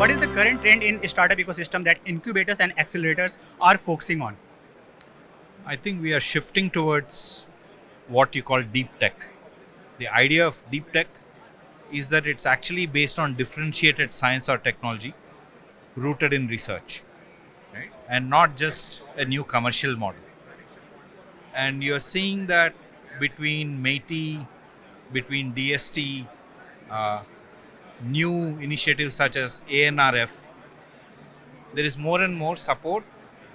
what is the current trend in startup ecosystem that incubators and accelerators are focusing on? I think we are shifting towards what you call deep tech. The idea of deep tech is that it's actually based on differentiated science or technology rooted in research, right? And not just a new commercial model. And you're seeing that between METI, between DST, uh, new initiatives such as ANRF, there is more and more support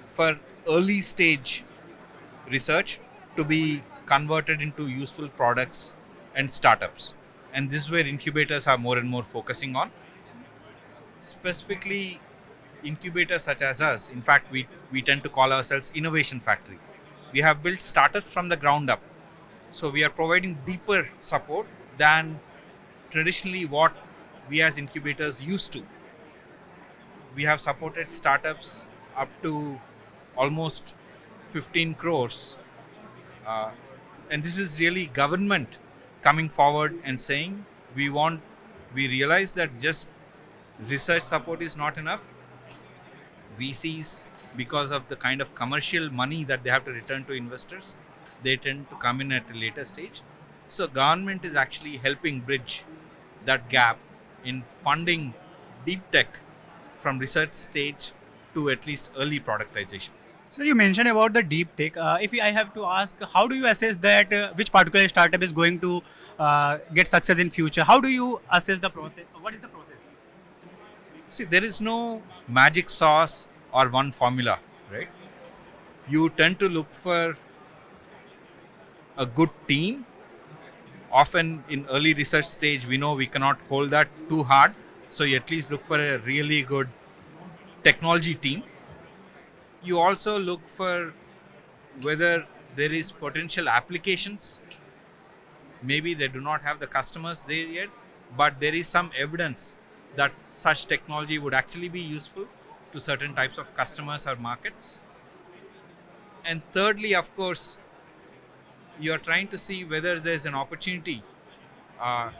for early stage research to be converted into useful products and startups. And this is where incubators are more and more focusing on. Specifically, incubators such as us, in fact, we tend to call ourselves Innovation Factory. We have built startups from the ground up. So we are providing deeper support than traditionally what we as incubators used to. We have supported startups up to almost 15 crores. Uh, and this is really government coming forward and saying we realize that just research support is not enough. VCs, because of the kind of commercial money that they have to return to investors, they tend to come in at a later stage. So government is actually helping bridge that gap in funding deep tech from research stage to at least early productization. So you mentioned about the deep tech. If I have to ask, how do you assess that which particular startup is going to get success in future? How do you assess the process? What is the process? See, there is no magic sauce or one formula, right? You tend to look for a good team. Often in early research stage, we know we cannot hold that too hard. So you at least look for a really good technology team. You also look for whether there is potential applications. Maybe they do not have the customers there yet, but there is some evidence that such technology would actually be useful to certain types of customers or markets. And thirdly, of course, you're trying to see whether there's an opportunity uh,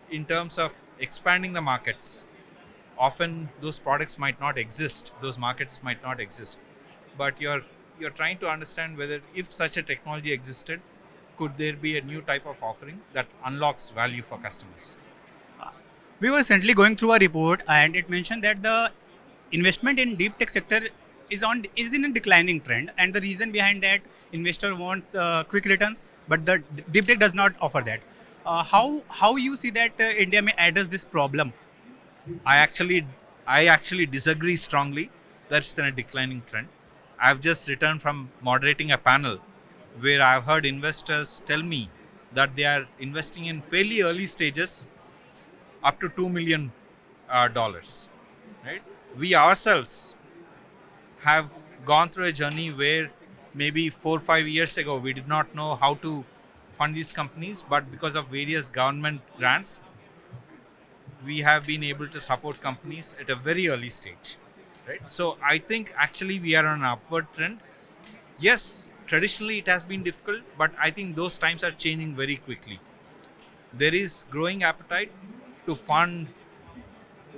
in terms of expanding the markets. Often those products might not exist, those markets might not exist, but you're trying to understand whether if such a technology existed, could there be a new type of offering that unlocks value for customers. We were recently going through a report, and it mentioned that the investment in deep tech sector is in a declining trend, and the reason behind that, investor wants quick returns, but the deep tech does not offer that. How you see that India may address this problem? I actually I actually disagree strongly that it's in a declining trend. I've just returned from moderating a panel where I've heard investors tell me that they are investing in fairly early stages up to $2 million. Right? We ourselves have gone through a journey where maybe 4 or 5 years ago we did not know how to fund these companies, but because of various government grants, we have been able to support companies at a very early stage, right? So I think actually we are on an upward trend. Yes, traditionally it has been difficult, but I think those times are changing very quickly. There is growing appetite to fund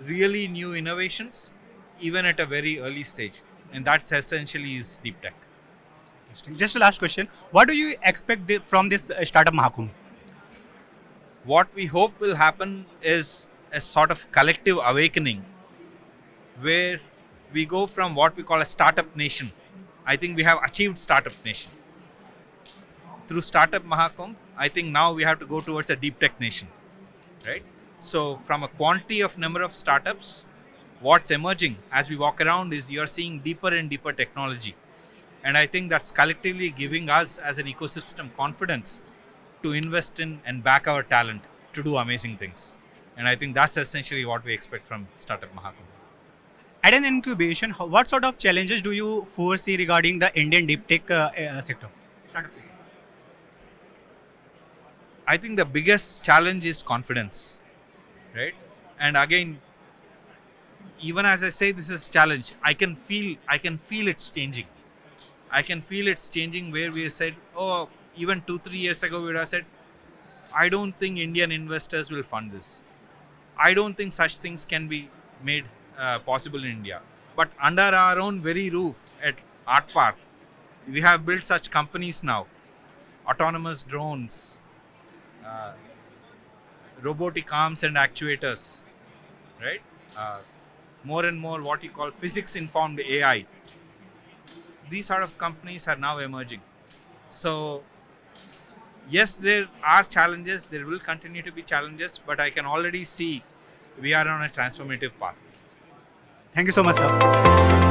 really new innovations even at a very early stage, and that's essentially is deep tech. Interesting. Just a last question: what do you expect from this startup Mahakumbh? What we hope will happen is a sort of collective awakening where we go from what we call a startup nation. I think we have achieved startup nation. Through Startup Mahakumbh, I think now we have to go towards a deep tech nation, right? So from a quantity of number of startups, what's emerging as we walk around is you're seeing deeper and deeper technology. And I think that's collectively giving us as an ecosystem confidence to invest in and back our talent to do amazing things. And I think that's essentially what we expect from Startup Mahakumbh. At an incubation, what sort of challenges do you foresee regarding the Indian deep tech sector? Startup sector. I think the biggest challenge is confidence, right? And again, even as I say this is challenge, I can feel it's changing. I can feel it's changing where we said, oh, even 2 3 years ago we would have said, I don't think Indian investors will fund this. I don't think such things can be made possible in India. But under our own very roof at ARTPARK, we have built such companies now. Autonomous drones, uh, robotic arms and actuators, right? Uh, more and more what you call physics informed AI. These sort of companies are now emerging. So, yes, there are challenges, there will continue to be challenges, but I can already see we are on a transformative path. Thank you so much, sir.